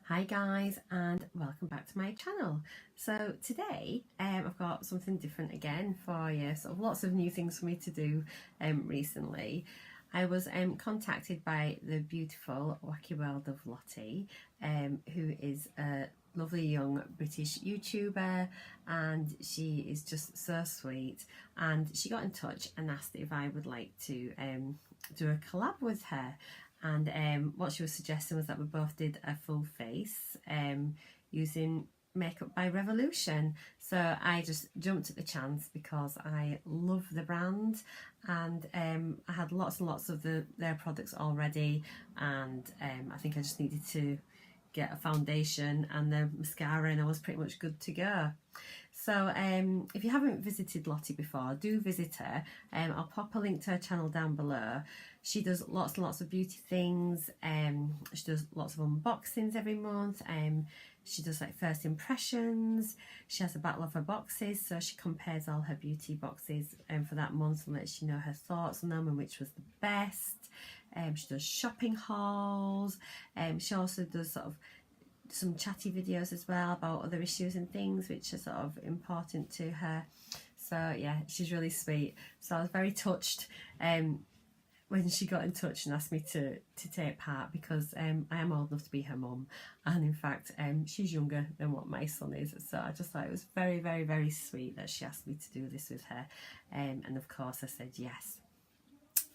Hi guys, and welcome back to my channel. So today I've got something different again for you, so lots of new things for me to do recently. I was contacted by the beautiful Wacky World of Lottie, who is a lovely young British YouTuber, and she is just so sweet, and she got in touch and asked if I would like to do a collab with her. And what she was suggesting was that we both did a full face using Makeup by Revolution. So I just jumped at the chance because I love the brand, and I had lots and lots of their products already, and I think I just needed to get a foundation and the mascara and I was pretty much good to go. So if you haven't visited Lottie before, do visit her. I'll pop a link to her channel down below. She does lots and lots of beauty things. She does lots of unboxings every month. She does like first impressions. She has a battle of her boxes, so she compares all her beauty boxes for that month and lets you know her thoughts on them and which was the best. She does shopping hauls. She also does sort of some chatty videos as well about other issues and things which are sort of important to her. So yeah, she's really sweet. So I was very touched when she got in touch and asked me to take part, because I am old enough to be her mum, and in fact she's younger than what my son is, so I just thought it was very, very, very sweet that she asked me to do this with her, and of course I said yes.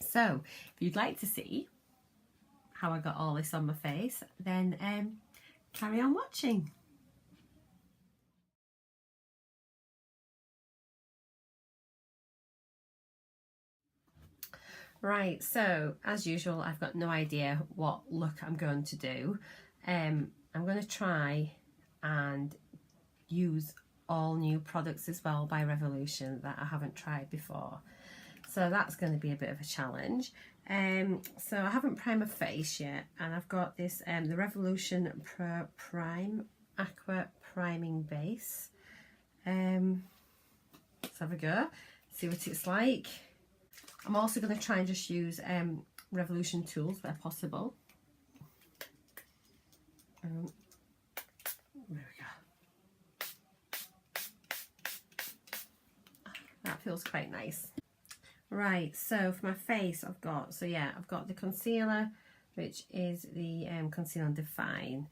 So if you'd like to see how I got all this on my face, then carry on watching. Right, so as usual, I've got no idea what look I'm going to do. I'm going to try and use all new products as well by Revolution that I haven't tried before. So that's going to be a bit of a challenge. So I haven't primed my face yet, and I've got this the Revolution Pro Prime Aqua Priming Base. Let's have a go, see what it's like. I'm also going to try and just use Revolution tools where possible. There we go. That feels quite nice. Right, so for my face I've got the concealer, which is the Conceal and Define.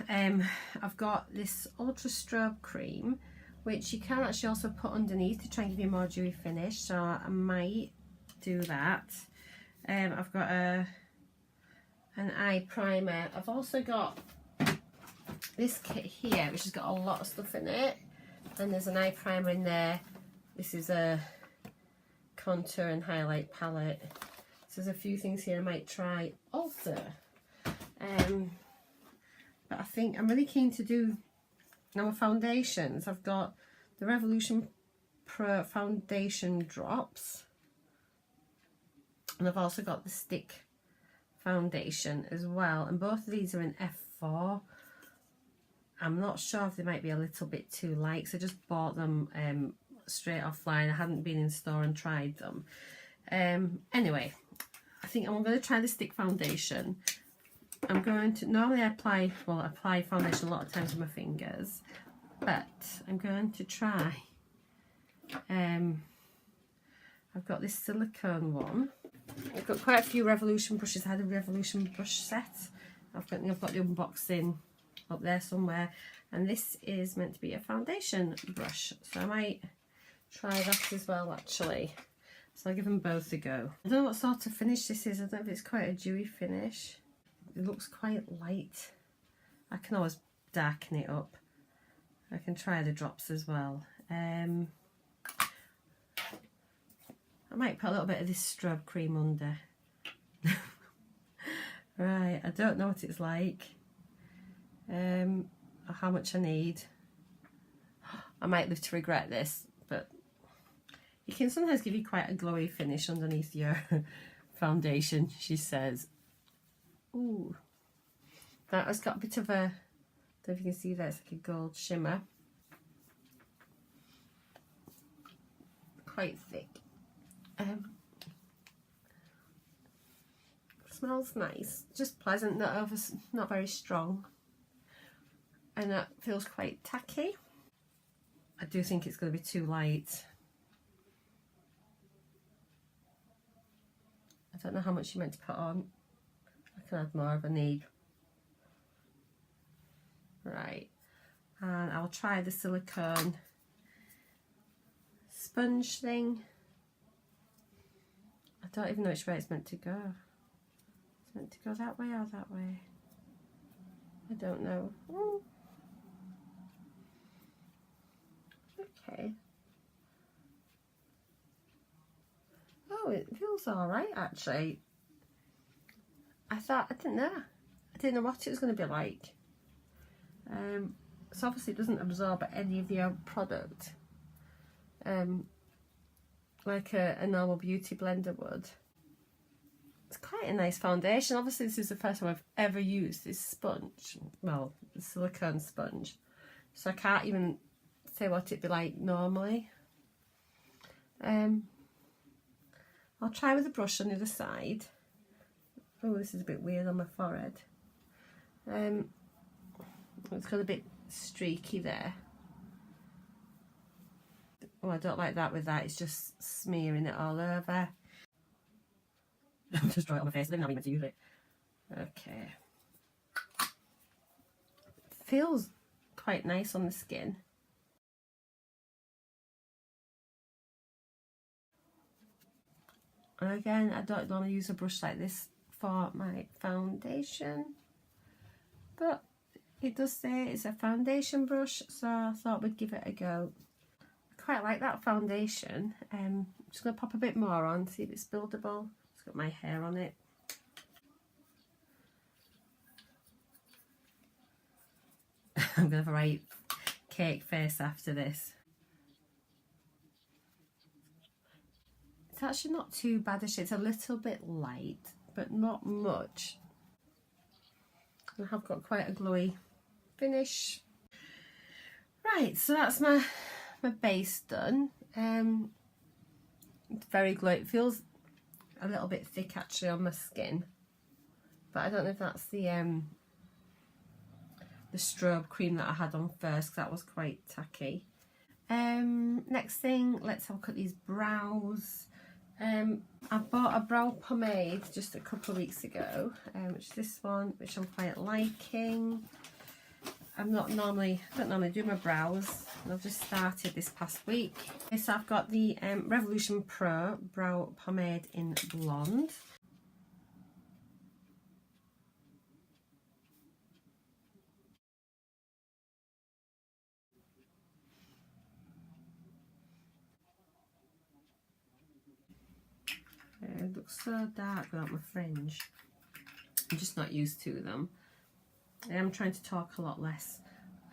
I've got this Ultra Strobe Cream, which you can actually also put underneath to try and give you a more dewy finish, so I might do that. I've got an eye primer. I've also got this kit here, which has got a lot of stuff in it, and there's an eye primer in there. This is a contour and highlight palette. So there's a few things here I might try also. But I think I'm really keen to do now my foundations. I've got the Revolution Pro Foundation Drops, and I've also got the Stick Foundation as well, and both of these are in F4. I'm not sure if they might be a little bit too light, so I just bought them straight offline. I hadn't been in store and tried them. Anyway, I think I'm going to try the Stick Foundation. I'm going to, normally I apply foundation a lot of times with my fingers, but I'm going to try, I've got this silicone one. I've got quite a few Revolution brushes. I had a Revolution brush set. I've got the unboxing up there somewhere, and this is meant to be a foundation brush, so I might try that as well actually. So I'll give them both a go. I don't know what sort of finish this is. I don't know if it's quite a dewy finish. It looks quite light. I can always darken it up. I can try the drops as well. I might put a little bit of this strobe cream under. Right, I don't know what it's like, or how much I need. I might live to regret this, but it can sometimes give you quite a glowy finish underneath your foundation, she says. Ooh, that has got a bit of a, I don't know if you can see that, it's like a gold shimmer. Quite thick. Smells nice, just pleasant, not very strong, and that feels quite tacky. I do think it's going to be too light. I don't know how much you meant to put on. I can add more if I need. Right, and I'll try the silicone sponge thing. I don't even know which way it's meant to go. It's meant to go that way or that way. I don't know. Okay. Oh, it feels alright actually. I didn't know. I didn't know what it was going to be like. So obviously it doesn't absorb any of the product. Like a normal beauty blender would. It's quite a nice foundation. Obviously this is the first time I've ever used this sponge, well, the silicone sponge, so I can't even say what it'd be like normally. I'll try with a brush on the other side. Oh, this is a bit weird on my forehead. It's got a bit streaky there. Oh, I don't like that with that, it's just smearing it all over. I'll just draw it on my face, I didn't know how meant to use it. Okay. Feels quite nice on the skin. And again, I don't normally use a brush like this for my foundation, but it does say it's a foundation brush, so I thought we'd give it a go. I quite like that foundation. I'm just going to pop a bit more on, see if it's buildable. It's got my hair on it. I'm going to have a right cake face after this. It's actually not too bad a shade. It's a little bit light, but not much. And I've got quite a glowy finish. Right, so that's my base done. It's very glowy. It feels a little bit thick actually on my skin, but I don't know if that's the strobe cream that I had on first, because that was quite tacky. Next thing, let's have a look at these brows. I bought a brow pomade just a couple of weeks ago, which is this one, which I'm quite liking. I don't normally do my brows, and I've just started this past week. Okay, so I've got the Revolution Pro brow pomade in blonde. It looks so dark without my fringe. I'm just not used to them. I am trying to talk a lot less.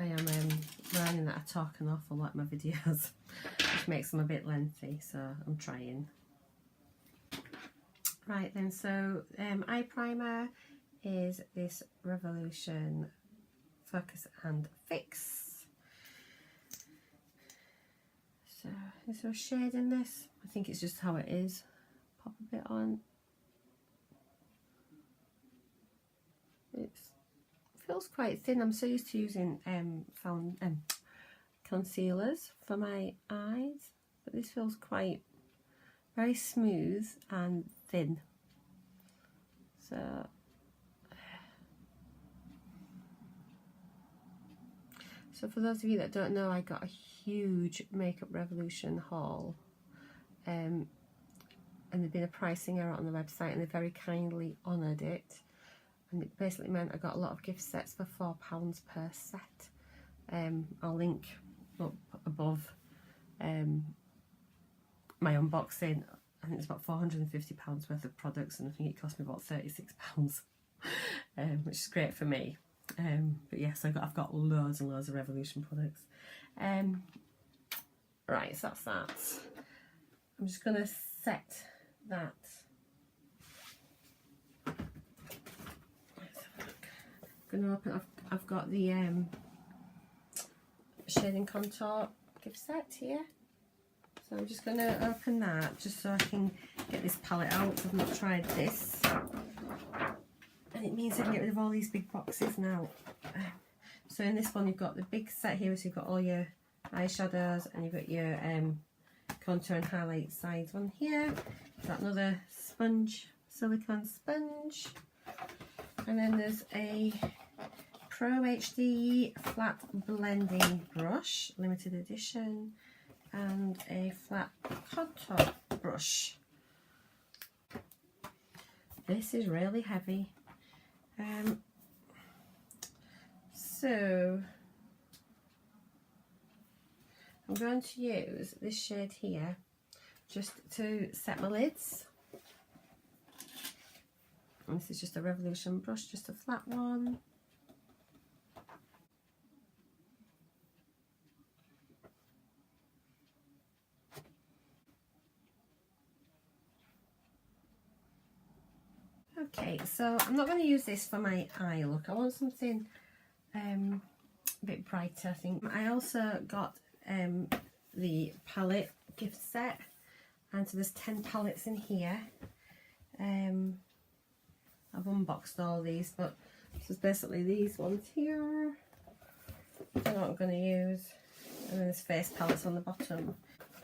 I am learning that I talk an awful lot in my videos, which makes them a bit lengthy, so I'm trying. Right then, so eye primer is this Revolution Focus and Fix. So is there a shade in this? I think it's just how it is. Pop a bit on. It feels quite thin. I'm so used to using concealers for my eyes, but this feels quite very smooth and thin. So for those of you that don't know, I got a huge Makeup Revolution haul, and there'd been a pricing error on the website, and they very kindly honoured it, and it basically meant I got a lot of gift sets for £4 per set. I'll link up above my unboxing. I think it's about £450 worth of products, and I think it cost me about £36, which is great for me. But yes, I've got loads and loads of Revolution products. Right, so that's that. I'm just going to set that. I'm going to open. I've got the shading contour gift set here, so I'm just going to open that just so I can get this palette out. I've not tried this. and it means I can get rid of all these big boxes now. So in this one you've got the big set here, so you've got all your eyeshadows and you've got your contour and highlight sides one here. You've got another sponge, silicone sponge, and then there's a Pro HD flat blending brush, limited edition, and a flat contour brush. This is really heavy. So I'm going to use this shade here just to set my lids. And this is just a Revolution brush, just a flat one. Okay, so I'm not going to use this for my eye look. I want something a bit brighter, I think. I also got the palette gift set, and so there's 10 palettes in here. I've unboxed all these, but this is basically these ones here. I don't know what I'm going to use. And then there's face palettes on the bottom.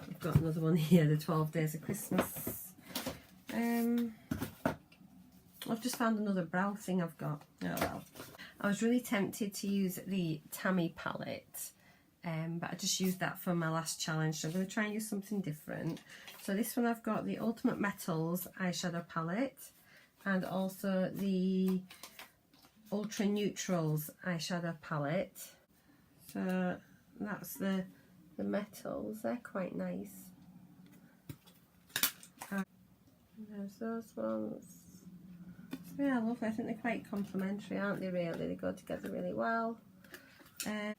I've got another one here, the 12 Days of Christmas. I've just found another brow thing I've got. Oh well. I was really tempted to use the Tammy palette, but I just used that for my last challenge, so I'm going to try and use something different. So this one I've got the Ultimate Metals eyeshadow palette, and also the Ultra Neutrals eyeshadow palette. So that's the metals, they're quite nice. And there's those ones. Yeah, I love it. I think they're quite complementary, aren't they, really? They go together really well. So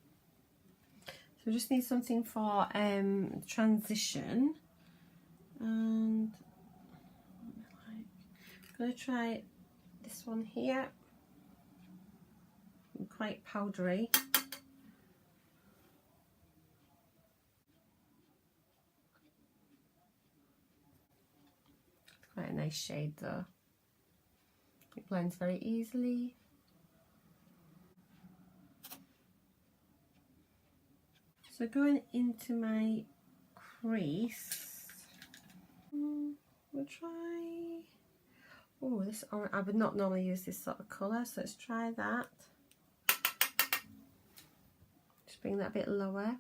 we just need something for transition. And I'm going to try this one here. Quite powdery. Quite a nice shade though. It blends very easily. So going into my crease, we'll try, oh, this, I would not normally use this sort of colour, so let's try that. Just bring that a bit lower.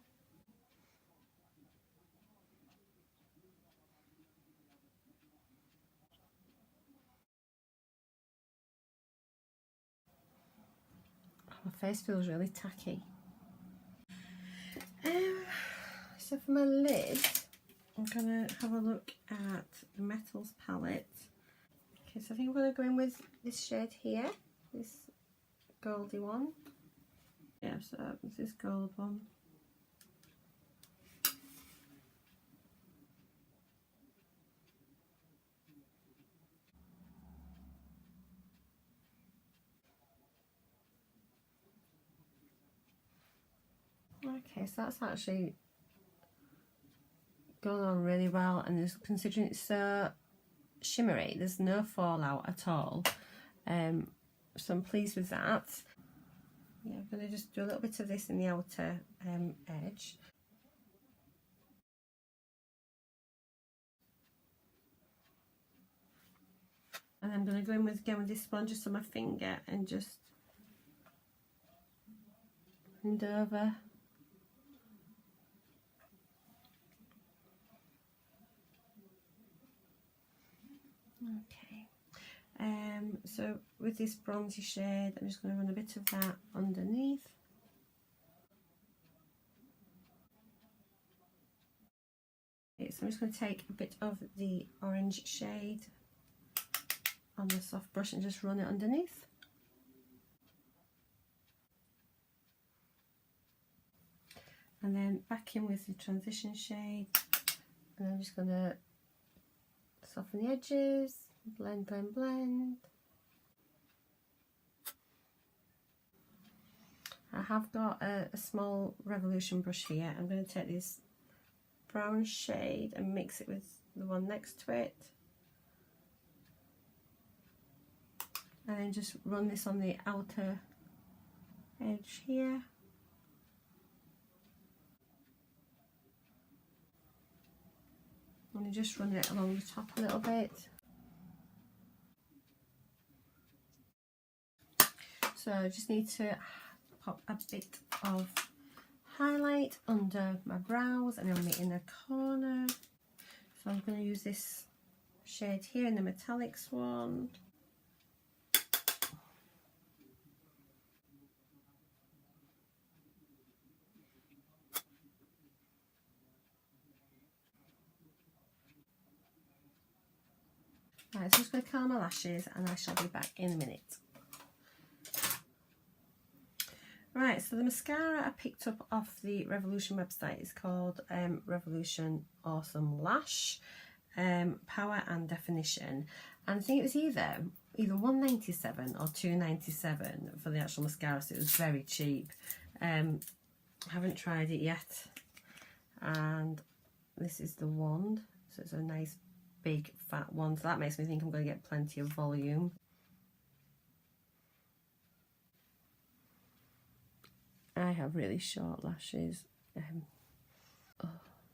My face feels really tacky. So for my lid, I'm going to have a look at the Metals palette. Okay, so I think I'm going to go in with this shade here, this goldy one. Yeah, so it's this gold one. Okay, so that's actually going on really well, and there's, considering it's so shimmery, there's no fallout at all. So I'm pleased with that. Yeah, I'm going to just do a little bit of this in the outer edge. And I'm going to go in with, again with this sponge just on my finger and just blend over. Okay, so with this bronzy shade, I'm just going to run a bit of that underneath. Okay, so I'm just going to take a bit of the orange shade on the soft brush and just run it underneath. And then back in with the transition shade, and I'm just going to soften the edges, blend, blend, blend. I have got a small Revolution brush here. I'm going to take this brown shade and mix it with the one next to it. and then just run this on the outer edge here. And then just run it along the top a little bit. So I just need to pop a bit of highlight under my brows and on the inner corner. So I'm going to use this shade here in the metallics one. Right, so I'm just going to curl my lashes and I shall be back in a minute. Right, so the mascara I picked up off the Revolution website is called Revolution Awesome Lash Power and Definition, and I think it was either $1.97 or $2.97 for the actual mascara, so it was very cheap. I haven't tried it yet, and this is the wand, so it's a nice big fat one, so that makes me think I'm going to get plenty of volume. I have really short lashes.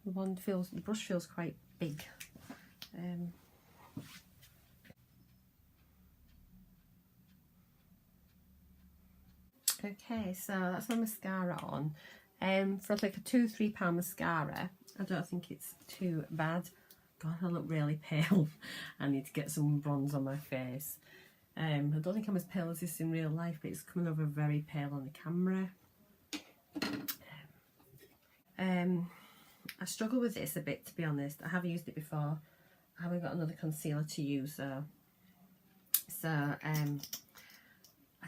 The brush feels quite big. Okay, so that's my mascara on. For like a £2-3 mascara, I don't think it's too bad. God, I look really pale. I need to get some bronze on my face. I don't think I'm as pale as this in real life, but it's coming over very pale on the camera. I struggle with this a bit, to be honest. I have used it before. I haven't got another concealer to use, so I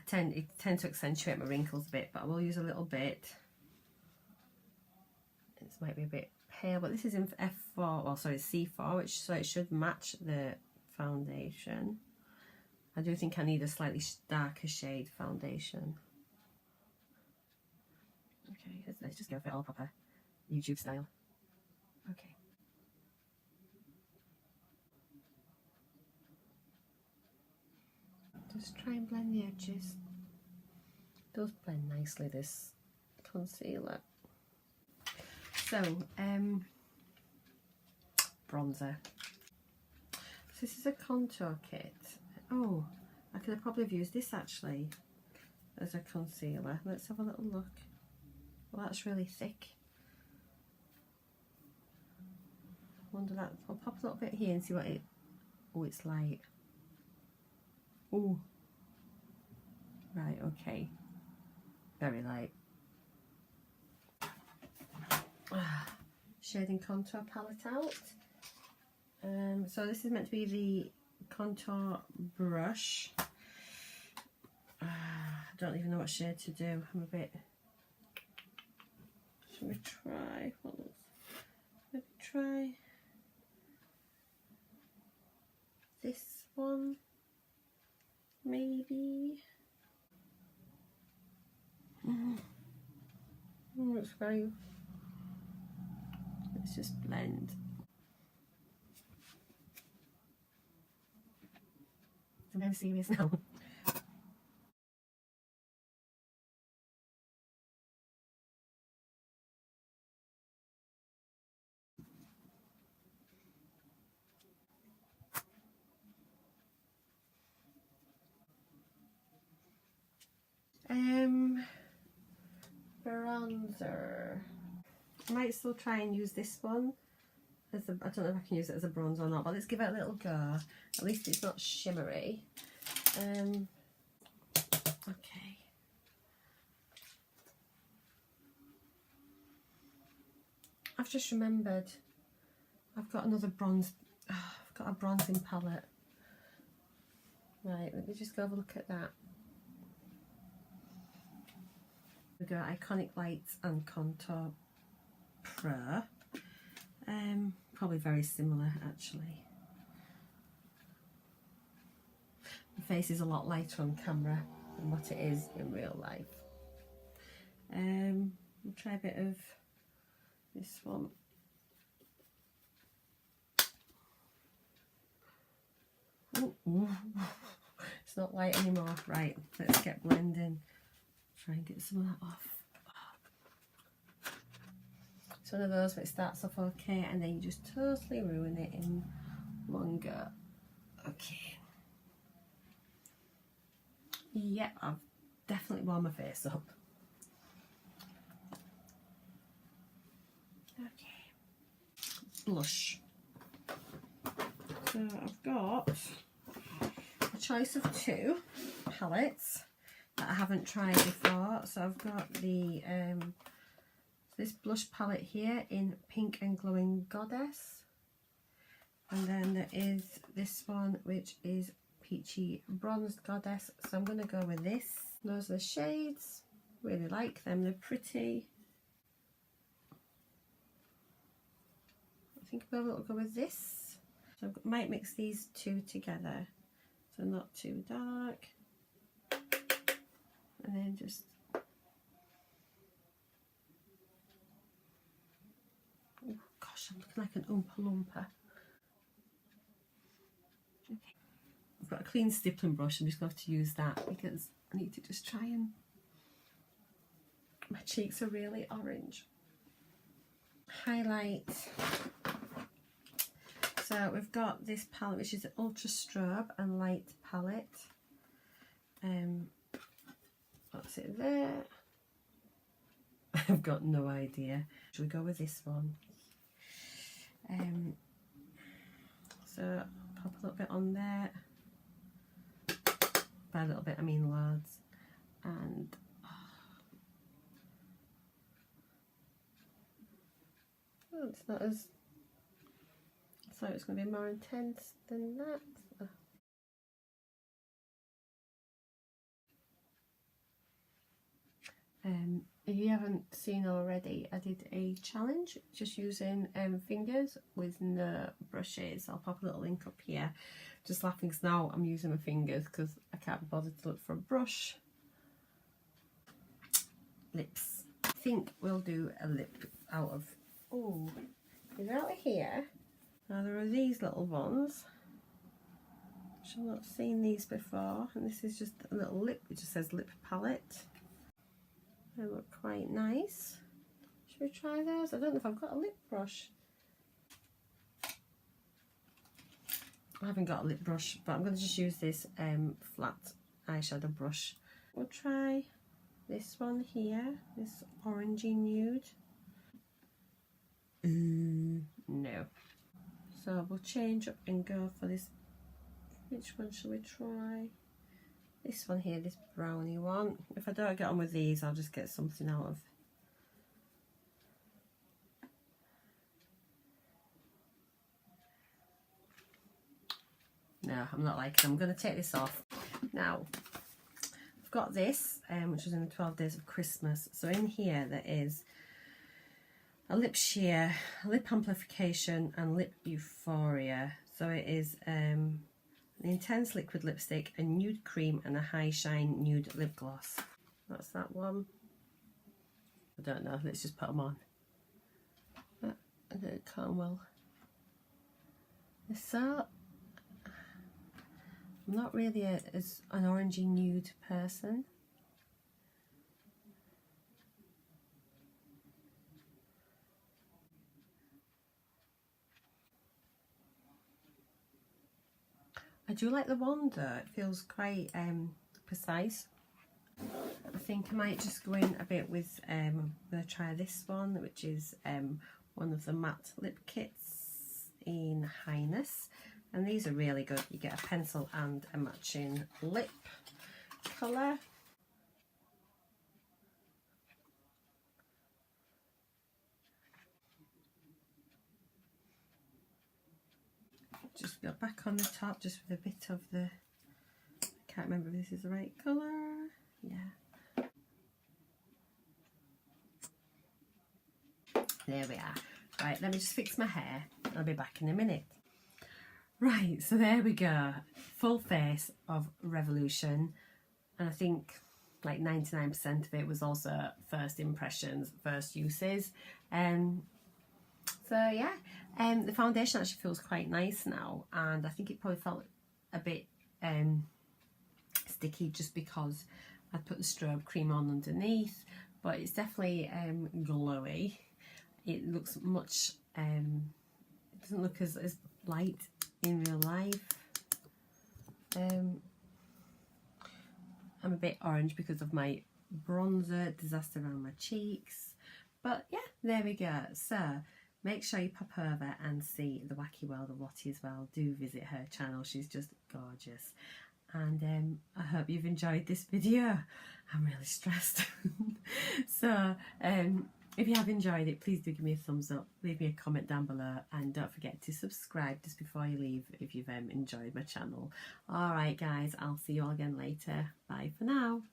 tend to accentuate my wrinkles a bit, but I will use a little bit. This might be a bit pale, but this is in F4, well sorry, C4, so it should match the foundation. I do think I need a slightly darker shade foundation. Okay, let's just go for it all proper YouTube style. Okay. Just try and blend the edges. It does blend nicely, this concealer. So, bronzer. So this is a contour kit. Oh, I could have probably used this actually as a concealer. Let's have a little look. Well, that's really thick. I wonder that. I'll pop a little bit here and see what it. Oh, it's light. Oh, right, okay. Very light. Shading contour palette out. So this is meant to be the contour brush. I don't even know what shade to do. I'm a bit. Should we try? Maybe try this one. Maybe. Looks very. Let's just blend. I'm very serious now. Bronzer. I might still try and use this one as a, I don't know if I can use it as a bronzer or not, but let's give it a little go. At least it's not shimmery. Okay. I've just remembered I've got another bronze. I've got a bronzing palette. Right, let me just go have a look at that. We go Iconic Lights and Contour Pro. Probably very similar actually. The face is a lot lighter on camera than what it is in real life. We'll try a bit of this one. Ooh, ooh. It's not light anymore. Right, let's get blending. Try and get some of that off. It's one of those where it starts off okay and then you just totally ruin it in one go. Okay. Yep, I've definitely warmed my face up. Okay. Blush. So I've got a choice of 2 palettes that I haven't tried before. So I've got the this blush palette here in Pink and Glowing Goddess, and then there is this one which is Peachy Bronzed Goddess. So I'm going to go with this. Those are the shades. Really like them. They're pretty. I think I'll go with this. So I might mix these 2 together, so not too dark, and then just oh gosh, I'm looking like an Oompa Loompa. Okay. I've got a clean stippling brush. I'm just going to have to use that because I need to just try and my cheeks are really orange. Highlight. So we've got this palette which is an Ultra Strobe and Light palette. That's it there. I've got no idea. Should we go with this one? So pop a little bit on there. By a little bit I mean loads. And oh, it's not as, so it's going to be more intense than that. If you haven't seen already, I did a challenge just using fingers with no brushes. I'll pop a little link up here. Just laughing because now I'm using my fingers because I can't be bothered to look for a brush. Lips. I think we'll do a lip out of, oh, is out of here. Now there are these little ones. I've not seen these before, and this is just a little lip. It just says lip palette. They look quite nice. Should we try those? I don't know if I've got a lip brush. I haven't got a lip brush, but I'm going to just use this flat eyeshadow brush. We'll try this one here, this orangey nude. No. So we'll change up and go for this. Which one shall we try? This one here, this brownie one. If I don't get on with these, I'll just get something out of. No, I'm not liking them. I'm going to take this off. Now, I've got this, which is in the 12 Days of Christmas. So in here there is a lip sheer, a lip amplification and lip euphoria. So it is an intense liquid lipstick, a nude cream and a high shine nude lip gloss. That's that one. I don't know, let's just put them on. I can't well. So I'm not really as an orangey nude person. I do like the wand though, it feels quite precise. I think I might just go in a bit with, I'm going to try this one, which is one of the matte lip kits in Highness. And these are really good. You get a pencil and a matching lip colour. Just go back on the top just with a bit of the, I can't remember if this is the right colour. Yeah. There we are. Right, let me just fix my hair. I'll be back in a minute. Right, so there we go. Full face of Revolution. And I think like 99% of it was also first impressions, first uses. So yeah, the foundation actually feels quite nice now, and I think it probably felt a bit sticky just because I put the strobe cream on underneath, but it's definitely glowy. It looks much, it doesn't look as light in real life. I'm a bit orange because of my bronzer disaster around my cheeks, but yeah, there we go. So make sure you pop over and see the Wacky World of Lottie as well. Do visit her channel, she's just gorgeous. And I hope you've enjoyed this video. I'm really stressed. So if you have enjoyed it, please do give me a thumbs up, leave me a comment down below, and don't forget to subscribe just before you leave if you've enjoyed my channel. Alright guys, I'll see you all again later. Bye for now.